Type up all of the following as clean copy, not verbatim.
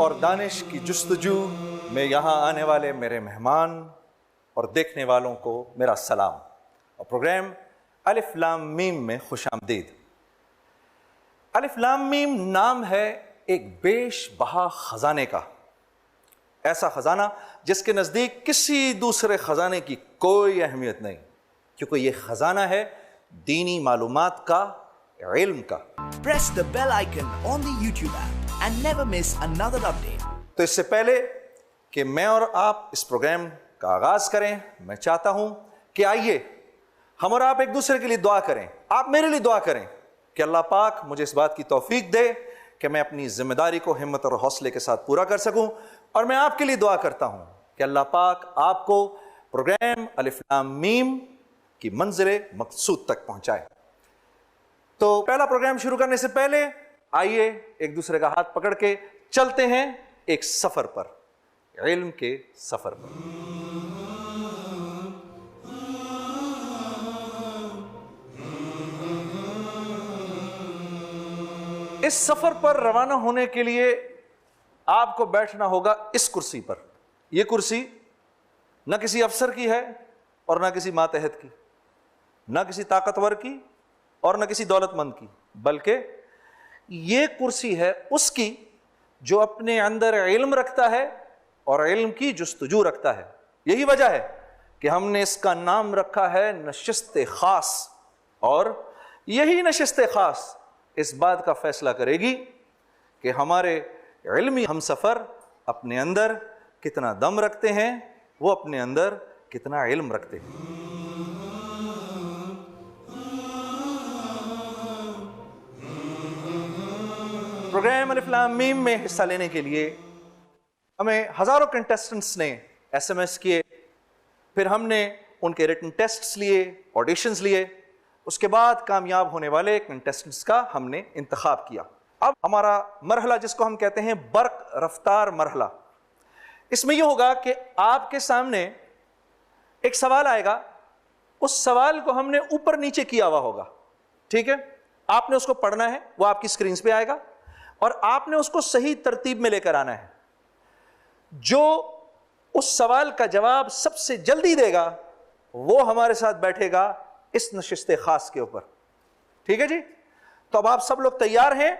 और दानिश की जुस्तजू में यहाँ आने वाले मेरे मेहमान और देखने वालों को मेरा सलाम और प्रोग्राम अलिफ लाम मीम में खुशामदीद। अलिफ लाम मीम नाम है एक बेशबहा खजाने का, ऐसा खजाना जिसके नज़दीक किसी दूसरे खजाने की कोई अहमियत नहीं, क्योंकि ये खजाना है दीनी मालूमात का, इल्म का। Press the bell icon on the YouTube app and never miss another update. तो इससे पहले कि मैं और आप इस प्रोग्राम का आगाज करें, मैं चाहता हूं कि आइए हम और आप एक दूसरे के लिए दुआ करें। आप मेरे लिए दुआ करें कि अल्लाह पाक मुझे इस बात की तौफीक दे कि मैं अपनी जिम्मेदारी को हिम्मत और हौसले के साथ पूरा कर सकूं, और मैं आपके लिए दुआ करता हूं कि अल्लाह पाक आपको प्रोग्राम अलिफ लाम मीम की मंजिल मकसूद तक पहुंचाए। तो पहला प्रोग्राम शुरू करने से पहले आइए एक दूसरे का हाथ पकड़ के चलते हैं एक सफर पर, इल्म के सफर पर। इस सफर पर रवाना होने के लिए आपको बैठना होगा इस कुर्सी पर। यह कुर्सी न किसी अफसर की है और न किसी मातहत की, न किसी ताकतवर की और न किसी दौलतमंद की, बल्कि ये कुर्सी है उसकी जो अपने अंदर इल्म रखता है और इल्म की जुस्तजू रखता है। यही वजह है कि हमने इसका नाम रखा है नशिस्त खास, और यही नशिस्त खास इस बात का फैसला करेगी कि हमारे इल्मी हमसफर अपने अंदर कितना दम रखते हैं, वो अपने अंदर कितना इल्म रखते हैं। प्रोग्राम अलिफ लाम मीम में हिस्सा लेने के लिए हमें हजारों कंटेस्टेंट्स ने SMS किए, फिर हमने उनके रिटन टेस्ट्स लिए, ऑडिशंस लिए, उसके बाद कामयाब होने वाले कंटेस्टेंट्स का हमने इंतखाब किया। अब हमारा मरहला, जिसको हम कहते हैं बर्क रफ्तार मरहला, इसमें यह होगा कि आपके सामने एक सवाल आएगा, उस सवाल को हमने ऊपर नीचे किया हुआ होगा, ठीक है? आपने उसको पढ़ना है, वो आपकी स्क्रीन पे आएगा और आपने उसको सही तरतीब में लेकर आना है। जो उस सवाल का जवाब सबसे जल्दी देगा वो हमारे साथ बैठेगा इस नशिस्ते खास के ऊपर, ठीक है जी? तो अब आप सब लोग तैयार हैं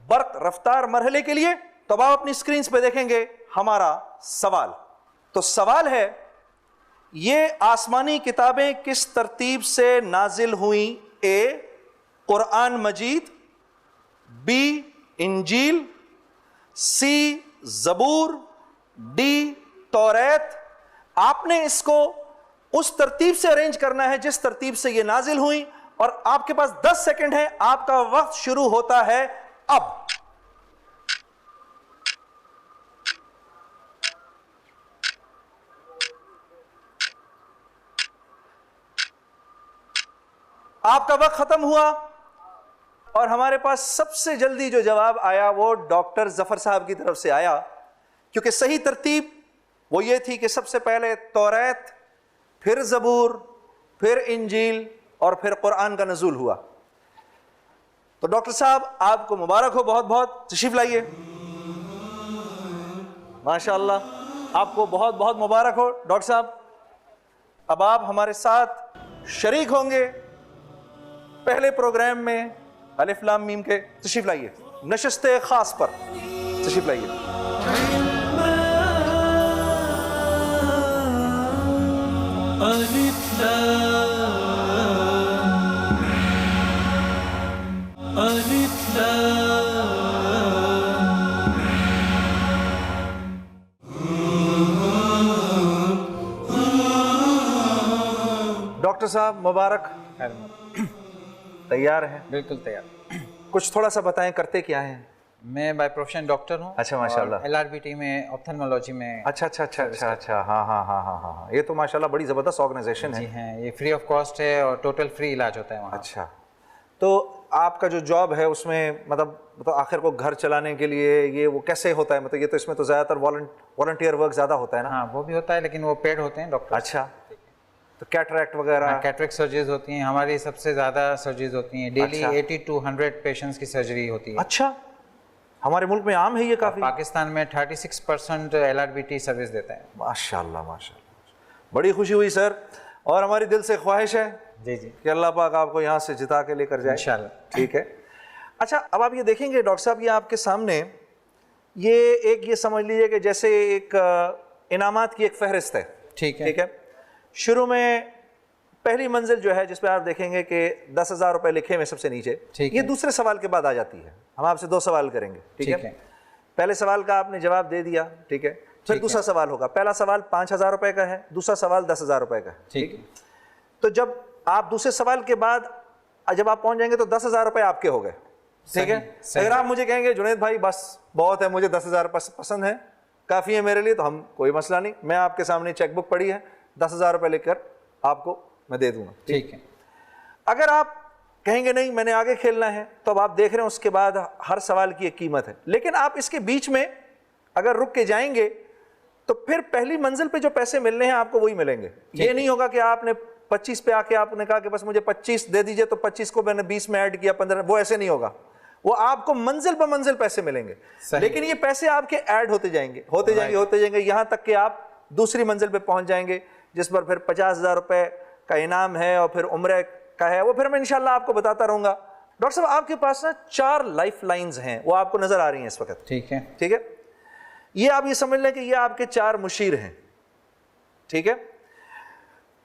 बर्क रफ्तार मरहले के लिए? तो अब आप अपनी स्क्रीन पे देखेंगे हमारा सवाल। तो सवाल है, ये आसमानी किताबें किस तरतीब से नाजिल हुई? ए कुरान मजीद, बी इंजील, सी जबूर, डी तौरात। आपने इसको उस तरतीब से अरेंज करना है जिस तरतीब से ये नाजिल हुई, और आपके पास 10 सेकंड है, आपका वक्त शुरू होता है अब। आपका वक्त खत्म हुआ और हमारे पास सबसे जल्दी जो जवाब आया वो डॉक्टर जफर साहब की तरफ से आया, क्योंकि सही तरतीब वो ये थी कि सबसे पहले तौरात, फिर जबूर, फिर इंजील और फिर कुरान का नज़ूल हुआ। तो डॉक्टर साहब आपको मुबारक हो, बहुत बहुत तशरीफ लाइए। माशाअल्लाह, आपको बहुत बहुत मुबारक हो डॉक्टर साहब। अब आप हमारे साथ शरीक होंगे पहले प्रोग्राम में अलिफ लाम मीम के। तशरीफ लाइए, नशिस्ते खास पर तशरीफ लाइए। अलिफ लाम डॉक्टर साहब मुबारक। तैयार हैं? बिल्कुल तैयार। कुछ थोड़ा सा बताएं, करते क्या हैं? मैं बाय प्रोफेशन डॉक्टर हूँ। अच्छा, माशाल्लाह। LRBT में ऑप्थेल्मोलॉजी में। अच्छा, हाँ हाँ हाँ हाँ हाँ, ये तो माशाल्लाह बड़ी ज़बरदस्त ऑर्गेनाइजेशन है। जी हैं, ये फ्री ऑफ कॉस्ट है और टोटल फ्री इलाज होता है वहाँ। अच्छा, तो आपका जो जॉब है उसमें मतलब आखिर को घर चलाने के लिए ये वो कैसे होता है? मतलब ये तो इसमें तो ज़्यादातर वॉलंटियर वर्क ज़्यादा होता है ना? हाँ, वो भी होता है लेकिन वो पेड होते हैं डॉक्टर। अच्छा, तो कैटरैक्ट वगैरह? कैटरेक्ट सर्जरीज होती हैं हमारी, सबसे ज़्यादा सर्जरीज होती हैं डेली। अच्छा। 80 to 100 पेशेंट्स की सर्जरी होती है। अच्छा, हमारे मुल्क में आम है ये काफ़ी? पाकिस्तान में 36% LRBT सर्विस देता है। माशाल्लाह माशाल्लाह, बड़ी खुशी हुई सर, और हमारी दिल से ख्वाहिश है जी जी कि अल्लाह पाक आपको यहाँ से जिता के लेकर जाए इंशाल्लाह। ठीक है। अच्छा, अब आप ये देखेंगे डॉक्टर साहब, ये आपके सामने ये समझ लीजिए कि जैसे एक इनामात की एक फहरिस्त है। ठीक है। शुरू में पहली मंजिल जो है जिस पे आप देखेंगे कि 10,000 रुपए लिखे में सबसे नीचे, ये दूसरे सवाल के बाद आ जाती है। हम आपसे 2 सवाल करेंगे, ठीक है? पहले सवाल का आपने जवाब दे दिया, ठीक है, फिर दूसरा सवाल होगा। पहला सवाल 5,000 रुपए का है, दूसरा सवाल 10,000 रुपए का है, ठीक है? तो जब आप दूसरे सवाल के बाद जब आप पहुंच जाएंगे तो 10,000 रुपए आपके हो गए, ठीक है? अगर आप मुझे कहेंगे जुनैद भाई बस बहुत है, मुझे 10,000 पसंद है, काफ़ी है मेरे लिए, तो हम कोई मसला नहीं, मैं आपके सामने चेकबुक पड़ी है, 10,000 रुपए लेकर आपको मैं दे दूंगा, ठीक है? अगर आप कहेंगे नहीं मैंने आगे खेलना है, तो अब आप देख रहे हैं उसके बाद हर सवाल की एक कीमत है, लेकिन आप इसके बीच में अगर रुक के जाएंगे तो फिर पहली मंजिल पे जो पैसे मिलने हैं आपको वही मिलेंगे। ये नहीं होगा कि आपने 25 पे आके आपने कहा कि बस मुझे 25 दे दीजिए, तो 25 को मैंने 20 में ऐड किया, 15, वो ऐसे नहीं होगा। वो आपको मंजिल पर मंजिल पैसे मिलेंगे, लेकिन ये पैसे आपके ऐड होते जाएंगे यहां तक कि आप दूसरी मंजिल पे पहुंच जाएंगे जिस पर फिर 50,000 रुपए का इनाम है और फिर उम्र का है, वो फिर मैं इंशाल्लाह आपको बताता रहूंगा। डॉक्टर साहब, आपके पास ना 4 लाइफ लाइन्स हैं, वो आपको नजर आ रही हैं इस वक्त, ठीक है? ये आप ये समझ लें कि ये आपके 4 मुशीर हैं, ठीक है?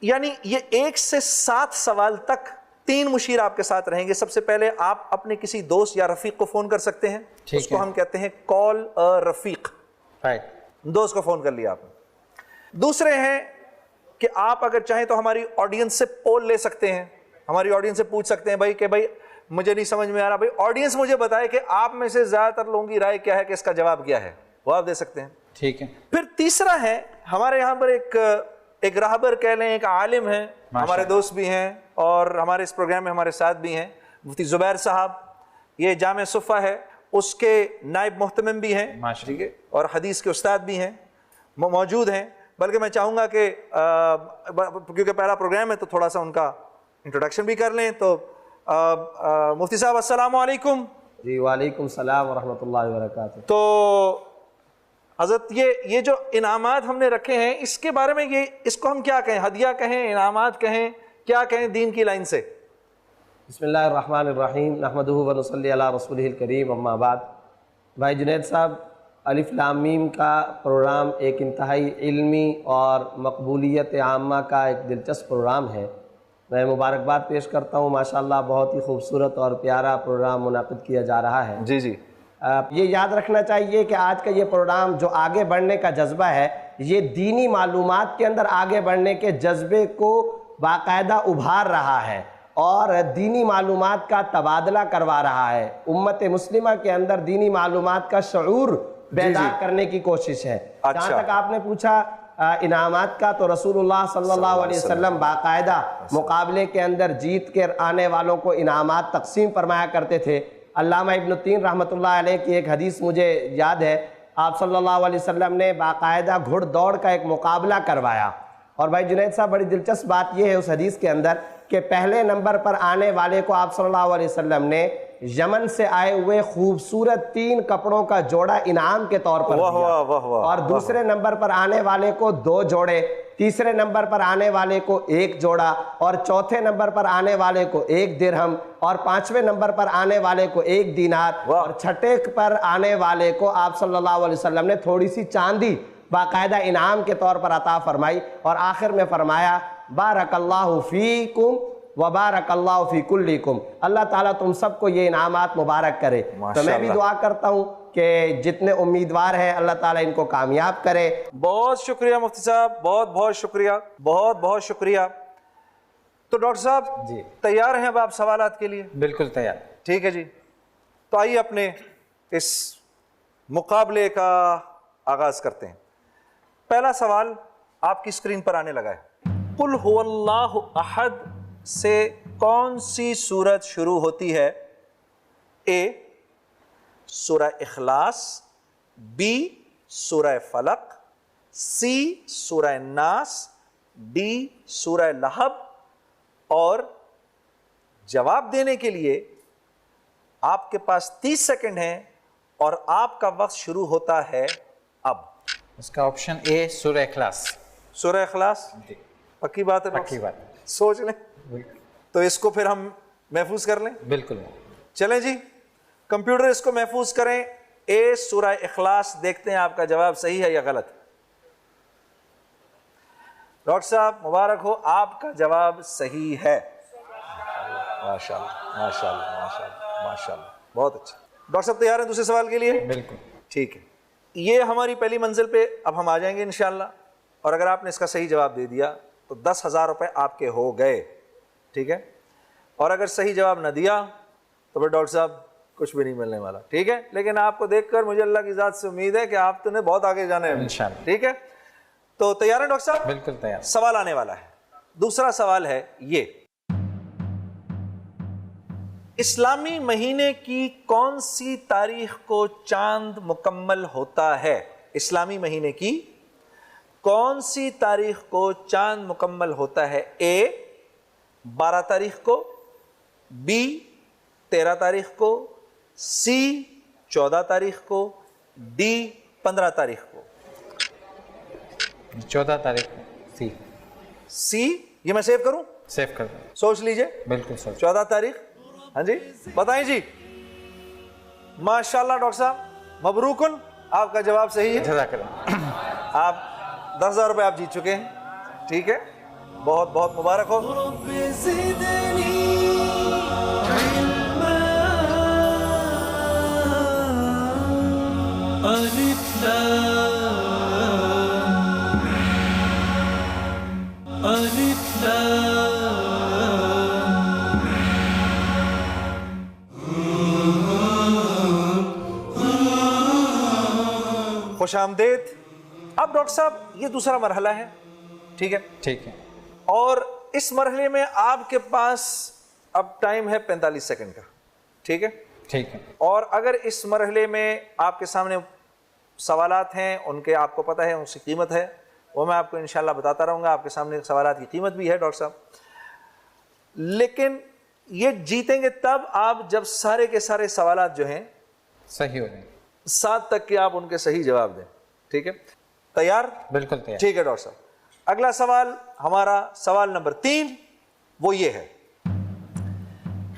यानी ये 1 से 7 सवाल तक 3 मुशीर आपके साथ रहेंगे। सबसे पहले आप अपने किसी दोस्त या रफीक को फोन कर सकते हैं, उसको हम कहते हैं कॉल अ रफीक, दोस्त को फोन कर लिया आपने। दूसरे हैं कि आप अगर चाहें तो हमारी ऑडियंस से पोल ले सकते हैं, हमारी ऑडियंस से पूछ सकते हैं भाई कि भाई मुझे नहीं समझ में आ रहा, भाई ऑडियंस मुझे बताए कि आप में से ज्यादातर लोगों की राय क्या है कि इसका जवाब क्या है, वो आप दे सकते हैं, ठीक है? फिर तीसरा है हमारे यहाँ पर एक राहबर कह लें, एक आलिम है, हमारे दोस्त भी हैं और हमारे इस प्रोग्राम में हमारे साथ भी हैं, मुफ्ती जुबैर साहब, ये जामे सुफ़ा है उसके नायब मुहतमिम भी हैं, ठीक है, और हदीस के उस्ताद भी हैं, मौजूद हैं। बल्कि मैं चाहूँगा कि क्योंकि पहला प्रोग्राम है तो थोड़ा सा उनका इंट्रोडक्शन भी कर लें। तो मुफ्ती साहब अस्सलाम वालेकुम। जी वालेकुम सलाम व रहमतुल्लाहि व बरकातुहू। तो हज़रत ये जो इनामात हमने रखे हैं इसके बारे में, ये इसको हम क्या कहें, हदिया कहें, इनामात कहें, क्या कहें दीन की लाइन से? बिस्मिल्लाहिर्रहमानिर्रहीम, नहमदुहु व नुसल्ली अला रसूलिहिल करीम, अम्मा बाद। भाई जुनैद साहब, अलिफ लाम मीम का प्रोग्राम एक इंतहाई इल्मी और मकबूलियत आम्मा का एक दिलचस्प प्रोग्राम है। मैं मुबारकबाद पेश करता हूँ, माशाअल्लाह बहुत ही खूबसूरत और प्यारा प्रोग्राम मुनाकिद किया जा रहा है। जी जी। ये याद रखना चाहिए कि आज का ये प्रोग्राम जो आगे बढ़ने का जज्बा है, ये दीनी मालूमात के अंदर आगे बढ़ने के जज्बे को बाकायदा उभार रहा है और दीनी मालूमात का तबादला करवा रहा है। उम्मत मुस्लिमा के अंदर दीनी मालूमात का शऊर बेदार करने की कोशिश है। जहाँ तक आपने पूछा इनामात का, तो रसूलुल्लाह सल्लल्लाहु अलैहि वसल्लम बाकायदा मुकाबले के अंदर जीत के आने वालों को इनामात तकसीम फरमाया करते थे। अल्लामा इब्न तीन रहमतुल्लाह अलैह की एक हदीस मुझे याद है, आप सल्लल्लाहु अलैहि वसल्लम ने बाकायदा घुड़दौड़ का एक मुकाबला करवाया। और भाई जुनैद साहब, बड़ी दिलचस्प बात यह है उस हदीस के अंदर कि पहले नंबर पर आने वाले को आप सल्लल्लाहु अलैहि वसल्लम ने यमन से आए हुए खूबसूरत 3 कपड़ों का जोड़ा इनाम के तौर पर दिया, और दूसरे नंबर पर आने वाले को 2 जोड़े, तीसरे नंबर पर आने वाले को 1 जोड़ा, और चौथे नंबर पर आने वाले को 1 दिरहम, और 5वें नंबर पर आने वाले को 1 दीनार, और छठे पर आने वाले को आप सल्लल्लाहु अलैहि वसल्लम ने थोड़ी सी चांदी बाकायदा इनाम के तौर पर अता फरमाई। और आखिर में फरमाया बारकल्लाहु फीकुम व बारकल्लाहु फी कुल्लिकुम, अल्लाह ताला तुम सबको ये इनामात मुबारक करे। तो मैं भी दुआ करता हूँ कि जितने उम्मीदवार हैं अल्लाह ताला इनको कामयाब करे। बहुत शुक्रिया मुफ्ती साहब, बहुत बहुत शुक्रिया, बहुत बहुत शुक्रिया। तो डॉक्टर साहब जी तैयार हैं अब आप सवालात के लिए? बिल्कुल तैयार। ठीक है जी, तो आइए अपने इस मुकाबले का आगाज करते हैं। पहला सवाल आपकी स्क्रीन पर आने लगा है। कुल हुवल्लाहु अहद से कौन सी सूरत शुरू होती है? ए सूरह इखलास, बी सूरह फलक, सी सूरह नास, डी सूरह लहब। और जवाब देने के लिए आपके पास 30 सेकंड हैं और आपका वक्त शुरू होता है अब। इसका ऑप्शन ए सूरह इखलास। सूरह इखलास पक्की बात है? पक्की बात। सोच लें तो इसको फिर हम महफूज कर लें। बिल्कुल। चलें जी, कंप्यूटर इसको महफूज करें। ए सूरह इखलास, देखते हैं आपका जवाब सही है या गलत। डॉक्टर साहब मुबारक हो, आपका जवाब सही है। माशाल्लाह माशाल्लाह माशाल्लाह माशाल्लाह, बहुत अच्छा। डॉक्टर साहब तैयार हैं दूसरे सवाल के लिए? बिल्कुल। ठीक है, ये हमारी पहली मंजिल पे अब हम आ जाएंगे इंशाल्लाह। और अगर आपने इसका सही जवाब दे दिया तो 10,000 रुपये आपके हो गए। ठीक है, और अगर सही जवाब न दिया तो फिर डॉक्टर साहब कुछ भी नहीं मिलने वाला। ठीक है, लेकिन आपको देखकर मुझे अल्लाह की ज़ात से उम्मीद है कि आप तो बहुत आगे जाने हैं इंशाल्लाह। ठीक है, तो तैयार है डॉक्टर साहब? बिल्कुल तैयार। सवाल आने वाला है। दूसरा सवाल है ये, इस्लामी महीने की कौन सी तारीख को चांद मुकम्मल होता है? इस्लामी महीने की कौन सी तारीख को चांद मुकम्मल होता है? ए 12 तारीख को, बी 13 तारीख को, सी 14 तारीख को, डी 15 तारीख को। 14 तारीख को। सी। सी, ये मैं सेव करूं? सेव कर दो। सोच लीजिए। बिल्कुल सोच। 14 तारीख। हाँ जी, बताएं जी। माशाल्लाह डॉक्टर साहब मबरूकुन, आपका जवाब सही है। जज़ाकल्लाह। आप 10,000 रुपये आप जीत चुके हैं। ठीक है, बहुत बहुत मुबारक हो। रब्बि ज़िदनी इल्मा। अलिफ लाम अलिफ लाम। खुश आमदेद। अब डॉक्टर साहब ये दूसरा मरहला है। ठीक है, ठीक है। और इस मरहले में आपके पास अब टाइम है 45 सेकंड का। ठीक है, ठीक है। और अगर इस मरहले में आपके सामने सवालात हैं, उनके आपको पता है उनकी कीमत है, वो मैं आपको इंशाल्लाह बताता रहूँगा। आपके सामने सवालात की कीमत भी है डॉक्टर साहब, लेकिन ये जीतेंगे तब आप जब सारे के सारे सवालात जो हैं सही हो जाएंगे। 7 तक के आप उनके सही जवाब दें। ठीक है, तैयार? बिल्कुल तैयार। ठीक है डॉक्टर साहब, अगला सवाल हमारा सवाल नंबर 3, वो ये है,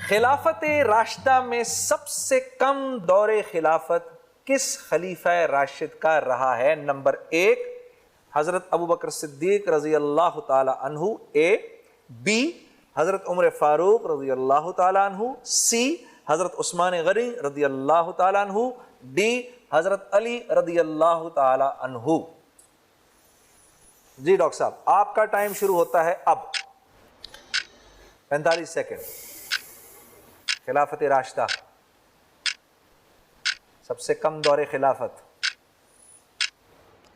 खिलाफत राशिदा में सबसे कम दौरे खिलाफत किस खलीफा राशिद का रहा है? नंबर 1 हजरत अबू बकर सिद्दीक रजी अल्लाह ताला अन्हु, ए, बी हजरत उमर फारूक रजी अल्लाह ताला अन्हु, सी हजरत उस्मान गनी रजी अल्लाह ताला अन्हु, डी हजरत अली रदी अल्लाह ताला अन्हु। जी डॉक्टर साहब आपका टाइम शुरू होता है अब। 45 सेकंड। खिलाफत राशिदा, सबसे कम दौरे खिलाफत।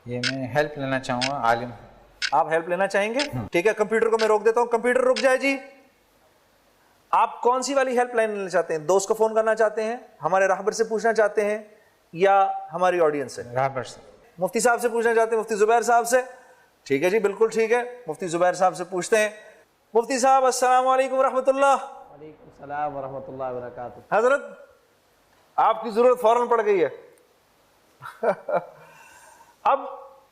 ये मैं हेल्प लेना चाहूँगा आलिम। आप हेल्प लेना चाहेंगे? ठीक है, कंप्यूटर को मैं रोक देता हूं। कंप्यूटर रुक जाए जी। आप कौन सी वाली हेल्प लाइन लेना चाहते हैं? दोस्त को फोन करना चाहते हैं, हमारे राहबर से पूछना चाहते हैं, या हमारी ऑडियंस से? राहबर से। मुफ्ती साहब से पूछना चाहते हैं, मुफ्ती जुबैर साहब से? ठीक है जी, बिल्कुल ठीक है, मुफ्ती जुबैर साहब से पूछते हैं। मुफ्ती साहब अस्सलाम वालेकुम रहमतुल्लाह। वालेकुम सलाम व रहमतुल्लाहि व बरकातुहू। हजरत आपकी जरूरत फौरन पड़ गई है। अब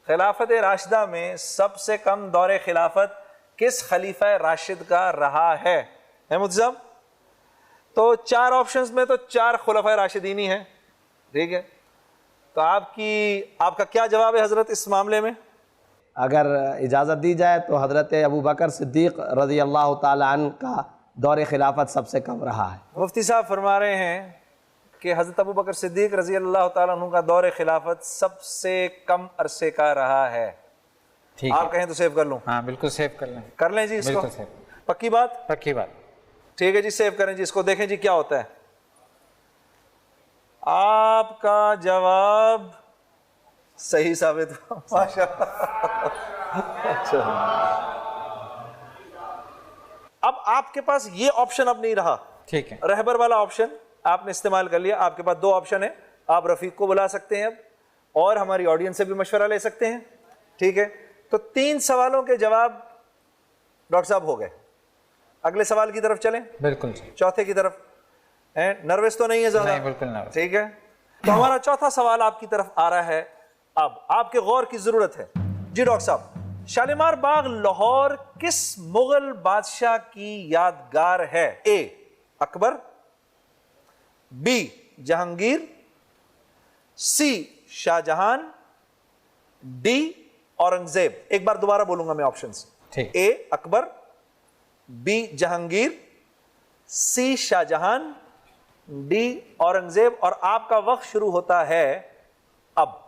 खिलाफत राशिदा में सबसे कम दौरे खिलाफत किस खलीफा राशिद का रहा है? मुफ्ती साहब, तो 4 ऑप्शंस में तो 4 खुलफा राशिदीन ही हैं। ठीक है, तो आपका क्या जवाब है हजरत इस मामले में? अगर इजाज़त दी जाए तो हज़रत अबू बकर सिद्दीक़ रज़ी अल्लाह ताला अन्हु का दौर खिलाफत सबसे कम रहा है। मुफ्ती साहब फरमा रहे हैं कि हज़रत अबू बकर सिद्दीक़ रज़ी अल्लाह ताला अन्हु का दौर खिलाफत सबसे कम अरसे का रहा है। ठीक आप है। कहें तो सेव कर लूँ? हाँ बिल्कुल सेव कर लें। कर लें जी इसको? बिल्कुल सेव। पक्की बात? पक्की बात। ठीक है जी, सेव करें जी इसको। देखें जी क्या होता है। आपका जवाब सही साबित हुआ, माशाअल्लाह। अच्छा, अब आपके पास ये ऑप्शन अब नहीं रहा, ठीक है। रहबर वाला ऑप्शन आपने इस्तेमाल कर लिया। आपके पास दो ऑप्शन है, आप रफीक को बुला सकते हैं अब, और हमारी ऑडियंस से भी मशवरा ले सकते हैं, ठीक है। तो 3 सवालों के जवाब डॉक्टर साहब हो गए। अगले सवाल की तरफ चलें, बिल्कुल जी। चौथे की तरफ। हैं, नर्वस तो नहीं है ज्यादा? नहीं, बिल्कुल नर्वस। ठीक है, तो हमारा चौथा सवाल आपकी तरफ आ रहा है। अब आपके गौर की जरूरत है जी डॉक्टर साहब। शालीमार बाग लाहौर किस मुगल बादशाह की यादगार है? ए अकबर, बी जहांगीर, सी शाहजहां, डी औरंगजेब। एक बार दोबारा बोलूंगा मैं ऑप्शंस। ठीक। ए अकबर, बी जहांगीर, सी शाहजहां, डी औरंगजेब। और आपका वक्त शुरू होता है अब।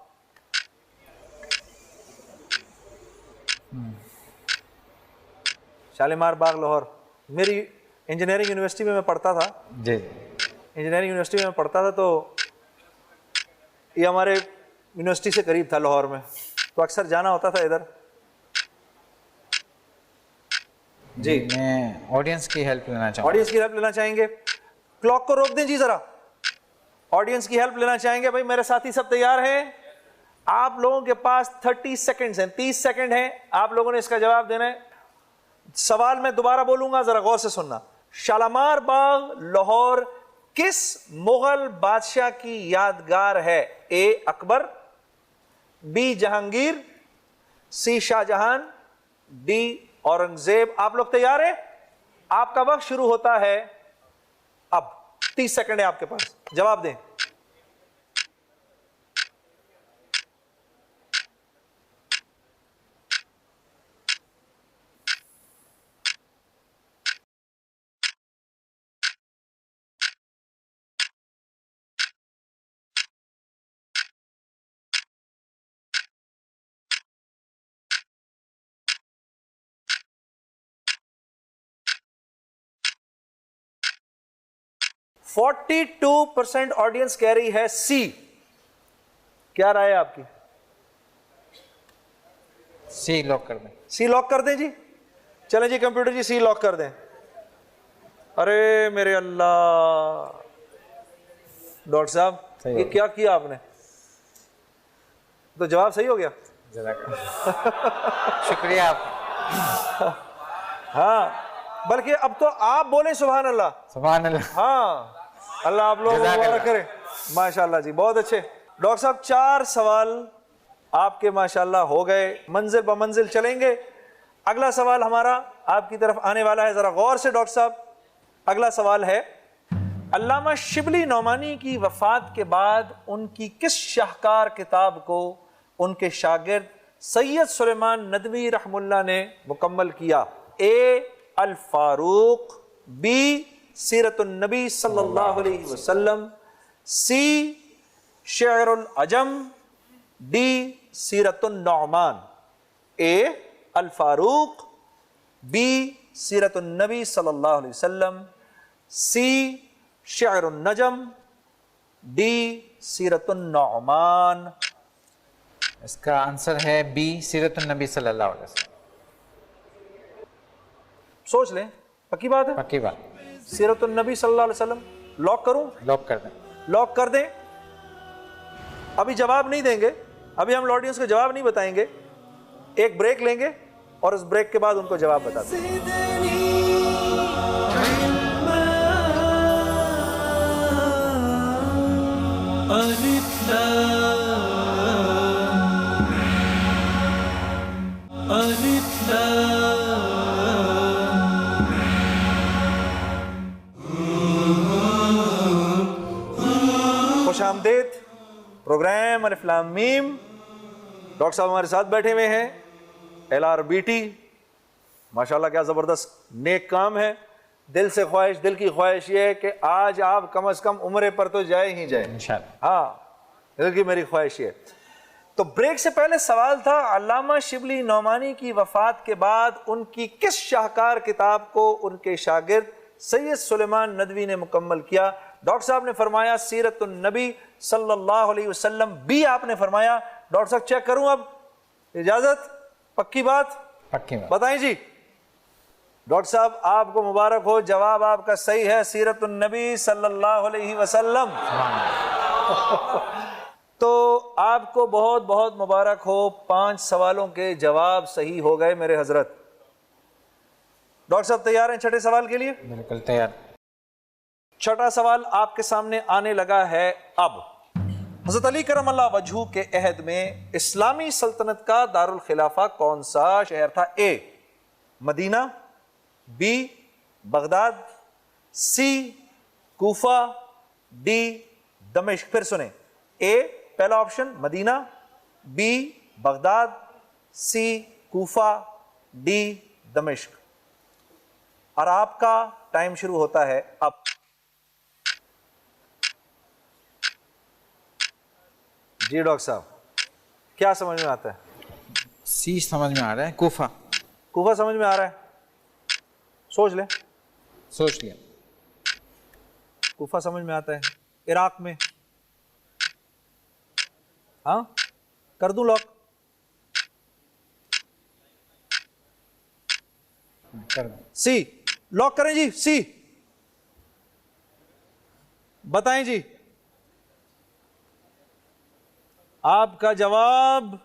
शालीमार बाग लाहौर, मेरी इंजीनियरिंग यूनिवर्सिटी में मैं पढ़ता था जी। इंजीनियरिंग यूनिवर्सिटी में मैं पढ़ता था, तो ये हमारे यूनिवर्सिटी से करीब था लाहौर में, तो अक्सर जाना होता था इधर। जी, मैं ऑडियंस की हेल्प लेना चाहूँगा। ऑडियंस की हेल्प लेना चाहेंगे? क्लॉक को रोक दें जी जरा, ऑडियंस की हेल्प लेना चाहेंगे? भाई मेरे साथी सब तैयार हैं? आप लोगों के पास 30 सेकंड्स हैं, 30 सेकंड हैं, आप लोगों ने इसका जवाब देना है। सवाल मैं दोबारा बोलूंगा, जरा गौर से सुनना। शालीमार बाग लाहौर किस मुगल बादशाह की यादगार है? ए अकबर, बी जहांगीर, सी शाहजहां, डी औरंगजेब। आप लोग तैयार हैं? आपका वक्त शुरू होता है अब। 30 सेकंड है आपके पास, जवाब दें। %42% ऑडियंस कह रही है सी। क्या राय है आपकी? सी लॉक कर दें। सी लॉक कर दें जी? चलें जी कंप्यूटर जी, सी लॉक कर दें। अरे मेरे अल्लाह, डॉक्टर साहब सही ये हो क्या किया आपने? तो जवाब सही हो गया। शुक्रिया आप। हाँ, बल्कि अब तो आप बोले सुभान अल्लाह। सुभान अल्लाह। हाँ, अल्लाह आप लोगों को मुबारक करे। माशाल्लाह जी, बहुत अच्छे। डॉक्टर साहब 4 सवाल आपके माशाल्लाह हो गए, मंजिल ब मंजिल चलेंगे। अगला सवाल हमारा आपकी तरफ आने वाला है, जरा गौर से डॉक्टर साहब। अगला सवाल है, अल्लामा शिबली नौमानी की वफात के बाद उनकी किस शाहकार किताब को उनके शागिर्द सैयद सुलेमान नदवी रहमुल्लाह ने मुकम्मल किया? ए अल फारूक, बी सीरतुन नबी सल्लल्लाहु अलैहि वसल्लम, सी शेरुल अजम, डी सीरतुन नौमान। ए अल फारूक, बी सीरतुन नबी सल्लल्लाहु अलैहि वसल्लम, सी शेरुन नजम, डी सीरतुन नौमान। इसका आंसर है बी सीरतुन नबी सल्लल्लाहु अलैहि वसल्लम। सोच लें, पक्की बात है? पक्की बात। सीरतुन नबी सल्लल्लाहु अलैहि वसल्लम लॉक करूं? लॉक कर दें। लॉक कर दें। अभी जवाब नहीं देंगे, अभी हम ऑडियंस को जवाब नहीं बताएंगे, एक ब्रेक लेंगे और उस ब्रेक के बाद उनको जवाब बता देंगे। खुशामदीद प्रोग्राम अलिफ लाम मीम। डॉक्टर साहब हमारे साथ बैठे हुए हैं, LRBT। माशाल्लाह क्या ज़बरदस्त नेक काम है। दिल से ख्वाहिश, दिल की ख्वाहिश ये है कि आज आप कम से कम उम्रे पर तो जाए ही जाए इंशाअल्लाह। हाँ, दिल की मेरी ख्वाहिश ये। तो ब्रेक से पहले सवाल था, अल्लामा शिबली नौमानी की वफात के बाद उनकी किस शाहकार किताब को उनके शागिर्द सैयद सुलेमान नदवी ने मुकम्मल किया? डॉक्टर साहब ने फरमाया सीरतुन नबी सल्लल्लाहु अलैहि वसल्लम, बी आपने फरमाया। डॉक्टर साहब चेक करूं अब, इजाजत? पक्की बात? पक्की बात। बताएं जी। डॉक्टर साहब आपको मुबारक हो, जवाब आपका सही है, सीरतुन नबी सल्लल्लाहु अलैहि वसल्लम। तो आपको बहुत बहुत मुबारक हो, 5 सवालों के जवाब सही हो गए मेरे हजरत। डॉक्टर साहब तैयार हैं छठे सवाल के लिए? बिल्कुल तैयार। छठा सवाल आपके सामने आने लगा है अब। हज़रत अली करमल्लाहु वजहू के अहद में इस्लामी सल्तनत का दारुल खिलाफा कौन सा शहर था? ए मदीना, बी बगदाद, सी कूफा, डी दमिश्क। फिर सुने, ए पहला ऑप्शन मदीना, बी बगदाद, सी कूफा, डी दमिश्क। और आपका टाइम शुरू होता है अब। जी डॉक्टर साहब, क्या समझ में आता है? सी समझ में आ रहा है, कूफा। कूफा समझ में आ रहा है? सोच ले। सोच लिया। कूफा समझ में आता है। इराक में? हाँ, कर दूं लॉक? कर दो। सी लॉक करें जी? सी बताएं जी। आपका जवाब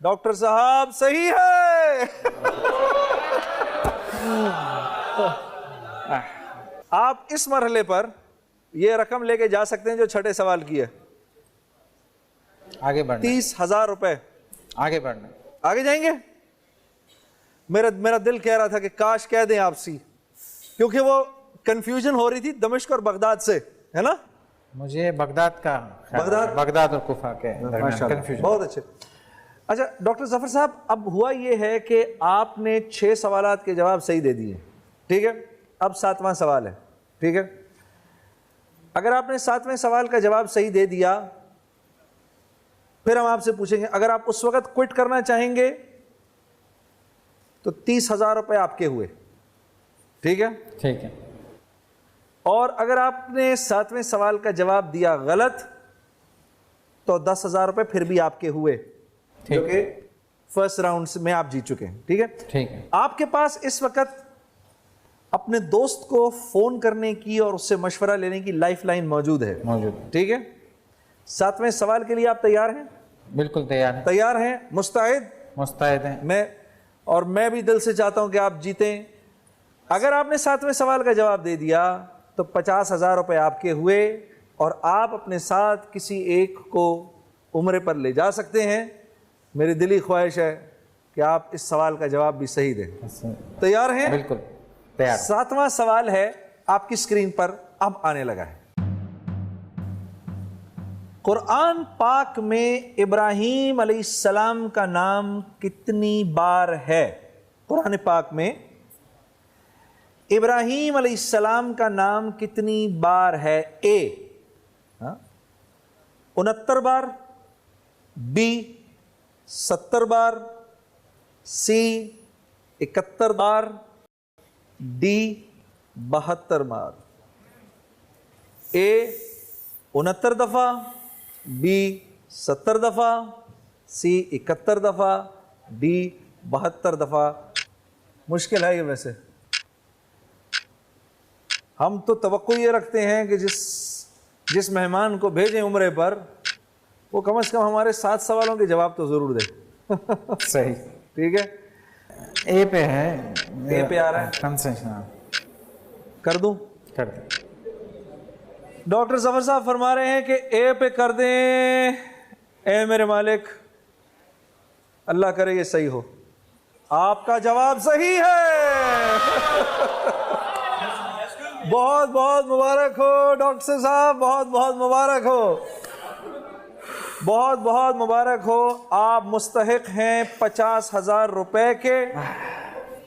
डॉक्टर साहब सही है। आप इस मरहले पर यह रकम लेके जा सकते हैं जो छठे सवाल की है। आगे बढ़ना। 30,000 रुपए। आगे बढ़ना। आगे जाएंगे। मेरा दिल कह रहा था कि काश कह दें आप सी, क्योंकि वो कंफ्यूजन हो रही थी दमिश्क और बगदाद से, है ना? मुझे बगदाद का बगदाद और कूफा के कंफ्यूजन। बहुत अच्छे। अच्छा डॉक्टर जफर साहब, अब हुआ ये है कि आपने 6 सवालात के जवाब सही दे दिए, ठीक है? अब 7वां सवाल है, ठीक है? अगर आपने 7वें सवाल का जवाब सही दे दिया, फिर हम आपसे पूछेंगे, अगर आप उस वक्त क्विट करना चाहेंगे तो 30,000 रुपए आपके हुए, ठीक है? ठीक है। और अगर आपने 7वें सवाल का जवाब दिया गलत तो 10,000 रुपए फिर भी आपके हुए, जो कि फर्स्ट राउंड में आप जीत चुके हैं, ठीक है? ठीक है। आपके पास इस वक्त अपने दोस्त को फोन करने की और उससे मशवरा लेने की लाइफलाइन मौजूद है। ठीक है? 7वें सवाल के लिए आप तैयार हैं? बिल्कुल तैयार हैं। तैयार हैं? मुस्तैद? मुस्तैद हैं। मैं भी दिल से चाहता हूं कि आप जीतें। अगर आपने 7वें सवाल का जवाब दे दिया तो 50,000 रुपए आपके हुए और आप अपने साथ किसी एक को उम्रे पर ले जा सकते हैं। मेरी दिली ख्वाहिश है कि आप इस सवाल का जवाब भी सही दें। तैयार हैं? बिल्कुल तैयार। 7वां सवाल है आपकी स्क्रीन पर, अब आने लगा है। कुरान पाक में इब्राहीम अलैहिस्सलाम का नाम कितनी बार है? कुरान पाक में इब्राहीम अलैहिस्सलाम का नाम कितनी बार है? ए 69 बार, बी 70 बार, सी 71 बार, डी 72 बार। ए 69 दफा, बी 70 दफा, सी 71 दफा, डी 72 दफा। मुश्किल है ये। वैसे हम तो तवक्को ये रखते हैं कि जिस मेहमान को भेजें उम्रे पर वो कम से कम हमारे 7 सवालों के जवाब तो जरूर दे। सही। ठीक है? ए पे है। ए पे आ रहा है। कंसेशन कर दूं? कर दे। डॉक्टर जफर साहब फरमा रहे हैं कि ए पे कर दें। ए मेरे मालिक, अल्लाह करे ये सही हो। आपका जवाब सही है। बहुत बहुत मुबारक हो डॉक्टर साहब, बहुत बहुत मुबारक हो, बहुत बहुत मुबारक हो। आप मुस्तहिक हैं 50,000 रुपए के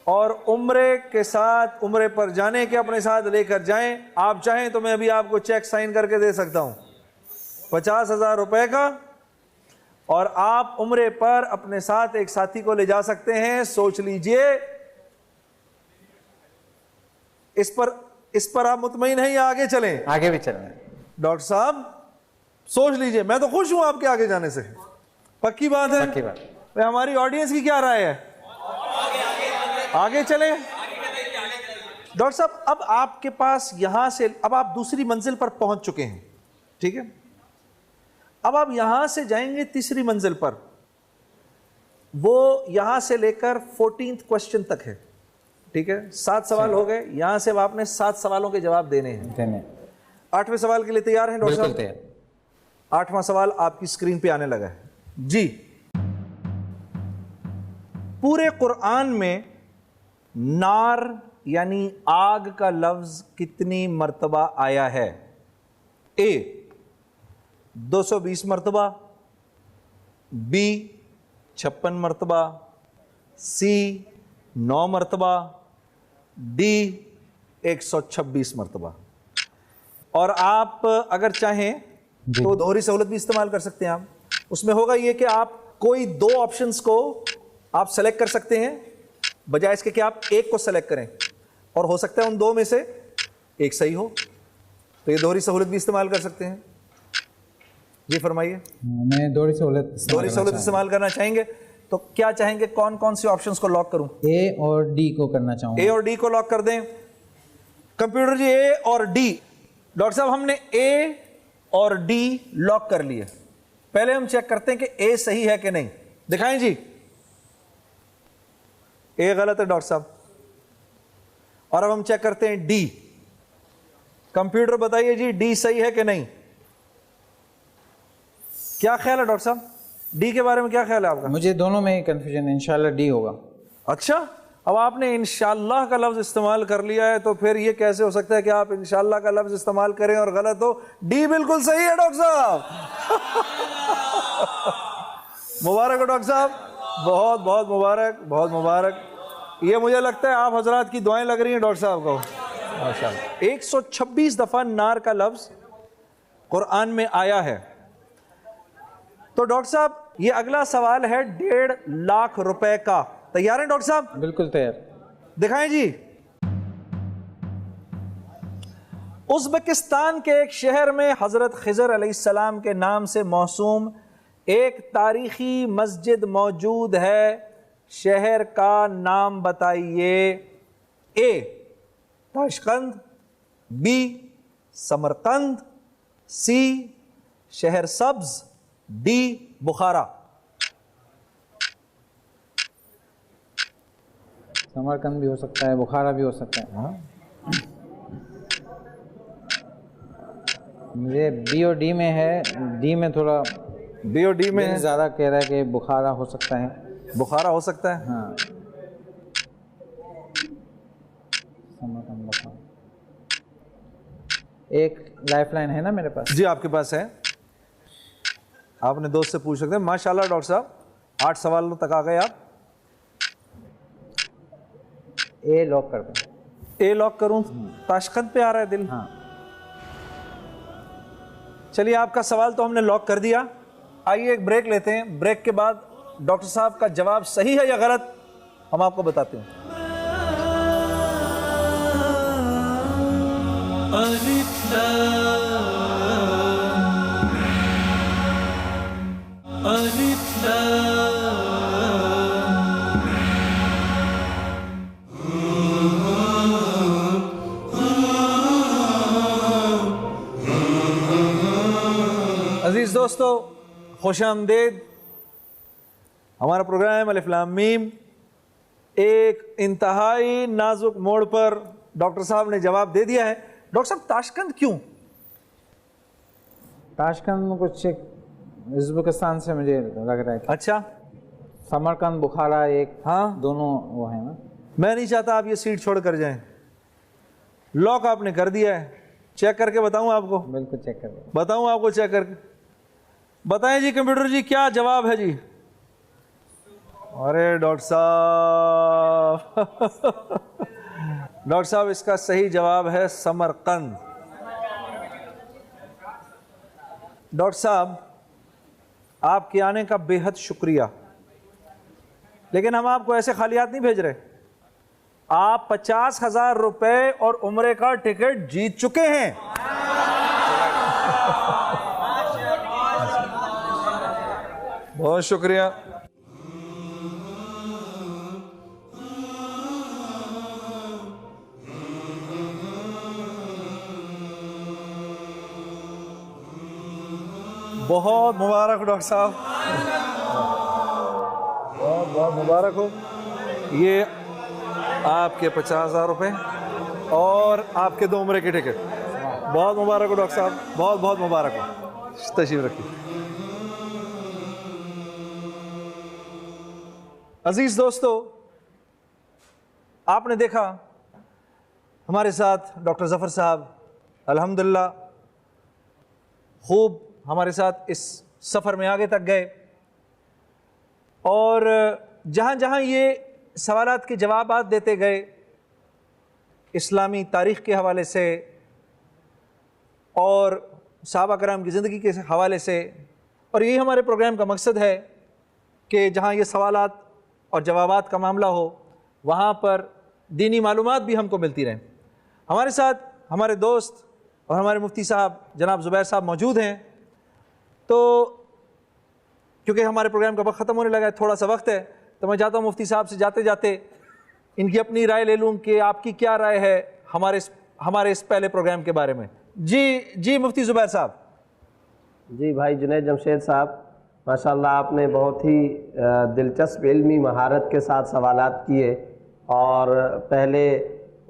और उम्रे के साथ, उम्रे पर जाने के अपने साथ लेकर जाएं। आप चाहें तो मैं अभी आपको चेक साइन करके दे सकता हूं 50,000 रुपए का, और आप उम्रे पर अपने साथ एक साथी को ले जा सकते हैं। सोच लीजिए, इस पर आप मुतमईन हैं या आगे चलें? आगे भी चलना है। डॉक्टर साहब सोच लीजिए, मैं तो खुश हूं आपके आगे जाने से। पक्की बात है? पक्की बात। भाई हमारी ऑडियंस की क्या राय है? आगे चलें। डॉक्टर साहब अब आपके पास यहां से, अब आप दूसरी मंजिल पर पहुंच चुके हैं, ठीक है? अब आप यहां से जाएंगे तीसरी मंजिल पर, वो यहां से लेकर 14th क्वेश्चन तक है, ठीक है? 7 सवाल हो गए, यहां से अब आपने 7 सवालों के जवाब देने हैं। 8वें सवाल के लिए तैयार हैं डॉक्टर बिल्कुल साहब? तैयार। 8वां सवाल आपकी स्क्रीन पे आने लगा है जी। पूरे कुरान में नार यानी आग का लफ्ज कितनी मर्तबा आया है? ए 220 मर्तबा, बी 56 मर्तबा, सी 9 मर्तबा, डी 126 मर्तबा। और आप अगर चाहें तो दोहरी सहूलत भी इस्तेमाल कर सकते हैं। आप उसमें होगा ये कि आप कोई 2 ऑप्शंस को आप सेलेक्ट कर सकते हैं, बजाय इसके कि आप एक को सेलेक्ट करें, और हो सकता है उन 2 में से एक सही हो, तो ये दोहरी सहूलत भी इस्तेमाल कर सकते हैं। जी फरमाइए। मैं दोहरी सहूलत इस्तेमाल करना चाहेंगे, तो क्या चाहेंगे, कौन कौन सी ऑप्शंस को लॉक करूं? ए और डी को करना चाहूंगा। ए और डी को लॉक कर दें। कंप्यूटर जी ए और डी। डॉक्टर साहब हमने ए और डी लॉक कर लिए, पहले हम चेक करते हैं कि ए सही है कि नहीं। दिखाएं जी। ए गलत है डॉक्टर साहब, और अब हम चेक करते हैं डी। कंप्यूटर बताइए जी डी सही है कि नहीं? क्या ख्याल है डॉक्टर साहब, डी के बारे में क्या ख्याल है आपका? मुझे दोनों में कंफ्यूजन है, इंशाल्लाह डी होगा। अच्छा, अब आपने इंशाल्लाह का लफ्ज इस्तेमाल कर लिया है, तो फिर ये कैसे हो सकता है कि आप इंशाल्लाह का लफ्ज इस्तेमाल करें और गलत हो? डी बिल्कुल सही है डॉक्टर साहब। मुबारक हो डॉक्टर साहब, बहुत बहुत मुबारक, बहुत मुबारक। ये मुझे लगता है आप हजरात की दुआएं लग रही हैं डॉक्टर साहब को। माशाअल्लाह 126 दफा नार का लफ्ज कुरान में आया है। तो डॉक्टर साहब ये अगला सवाल है 1.5 लाख रुपए का। तैयार हैं डॉक्टर साहब? बिल्कुल तैयार। दिखाएं जी। उज़्बेकिस्तान के एक शहर में हजरत खिज़र अलैहिस्सलाम के नाम से मौसूम एक तारीखी मस्जिद मौजूद है। शहर का नाम बताइए। ए ताशकंद, बी समरकंद, सी शहर सब्ज, डी बुखारा। समरकंद भी हो सकता है, बुखारा भी हो सकता है। मुझे बी और डी में है, डी में थोड़ा, बी और डी में ज़्यादा कह रहा है कि बुखारा हो सकता है। बुखारा हो सकता है। हाँ, समरकंद बुखारा। एक लाइफलाइन है ना मेरे पास? जी आपके पास है, आपने दोस्त से पूछ सकते हैं। माशाल्लाह डॉक्टर साहब 8 सवालों तक आ गए आप। ए लॉक कर दें। ए लॉक करूं? ताशकंद पे आ रहा है दिल। हाँ, चलिए आपका सवाल तो हमने लॉक कर दिया। आइए एक ब्रेक लेते हैं, ब्रेक के बाद डॉक्टर साहब का जवाब सही है या गलत हम आपको बताते हैं। अलिफ लाम, अलिफ लाम। अजीज दोस्तों खुशामदेद। हमारा प्रोग्राम अलिफ लाम मीम एक इंतहाई नाजुक मोड़ पर डॉक्टर साहब ने जवाब दे दिया है। डॉक्टर साहब ताशकंद क्यों? ताशकंद कुछ उज़्बेकिस्तान से मुझे लग रहा है। अच्छा, समरकंद बुखारा एक, हाँ दोनों वो है ना। मैं नहीं चाहता आप ये सीट छोड़ कर जाएं। लॉक आपने कर दिया है, चेक करके बताऊं आपको? बिल्कुल चेक कर लो। बताऊं आपको चेक करके? बताएं जी कंप्यूटर जी क्या जवाब है जी? अरे डॉक्टर साहब डॉक्टर साहब इसका सही जवाब है समरकंद। डॉक्टर साहब आपके आने का बेहद शुक्रिया, लेकिन हम आपको ऐसे खाली हाथ नहीं भेज रहे। आप 50,000 रुपए और उम्रे का टिकट जीत चुके हैं। बहुत शुक्रिया। बहुत मुबारक हो डॉक्टर साहब, बहुत बहुत मुबारक हो। ये आपके 50,000 रुपए और आपके 2 उम्रे के टिकट। बहुत मुबारक हो डॉक्टर साहब, बहुत बहुत मुबारक हो। तशरीफ रखिए। अजीज दोस्तों, आपने देखा हमारे साथ डॉक्टर ज़फ़र साहब अल्हम्दुलिल्लाह खूब हमारे साथ इस सफ़र में आगे तक गए, और जहाँ जहाँ ये सवालात के जवाबात देते गए इस्लामी तारीख़ के हवाले से और सहाबा कराम की ज़िंदगी के हवाले से, और यही हमारे प्रोग्राम का मकसद है कि जहाँ ये सवालात और जवाबात का मामला हो वहाँ पर दीनी मालूमात भी हमको मिलती रहें। हमारे साथ हमारे दोस्त और हमारे मुफ्ती साहब जनाब ज़ुबैर साहब मौजूद हैं। तो क्योंकि हमारे प्रोग्राम का वक्त ख़त्म होने लगा है, थोड़ा सा वक्त है, तो मैं चाहता हूँ मुफ्ती साहब से जाते जाते इनकी अपनी राय ले लूँ कि आपकी क्या राय है हमारे इस पहले प्रोग्राम के बारे में। जी मुफ्ती ज़ुबैर साहब। जी भाई जुनैद जमशेद साहब, माशाल्लाह आपने बहुत ही दिलचस्प इल्मी महारत के साथ सवालात किए, और पहले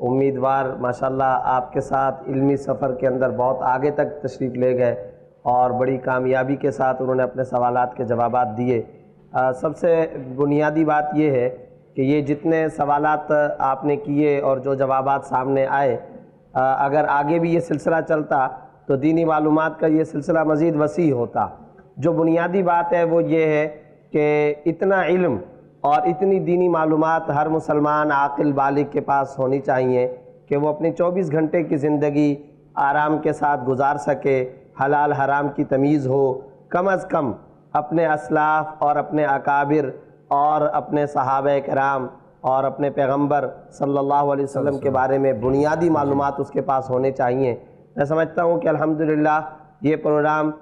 उम्मीदवार माशाल्लाह आपके साथ इल्मी सफ़र के अंदर बहुत आगे तक तशरीफ़ ले गए और बड़ी कामयाबी के साथ उन्होंने अपने सवालात के जवाबात दिए। सबसे बुनियादी बात ये है कि ये जितने सवालात आपने किए और जो जवाबात सामने आए, अगर आगे भी ये सिलसिला चलता तो दीनी मालूमात का ये सिलसिला मज़ीद वसी होता। जो बुनियादी बात है वो ये है कि इतना इल्म और इतनी दीनी मालूमात हर मुसलमान आकिल बालिग के पास होनी चाहिए कि वो अपनी 24 घंटे की ज़िंदगी आराम के साथ गुजार सके, हलाल हराम की तमीज़ हो, कम अज़ कम अपने असलाफ़ और अपने अकाबिर और अपने सहाबा कराम और अपने पैगम्बर सल्लल्लाहु अलैहि वसल्लम के बारे में बुनियादी मालूमात उसके पास होने चाहिए। मैं समझता हूँ कि अल्हम्दुलिल्लाह ये प्रोग्राम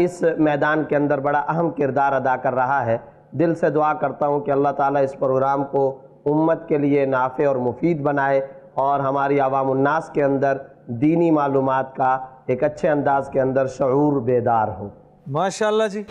इस मैदान के अंदर बड़ा अहम किरदार अदा कर रहा है। दिल से दुआ करता हूँ कि अल्लाह ताला इस प्रोग्राम को उम्मत के लिए नाफ़े और मुफीद बनाए और हमारी अवामुन्नास के अंदर दीनी मालूमात का एक अच्छे अंदाज के अंदर शऊर बेदार हो। माशाअल्लाह जी।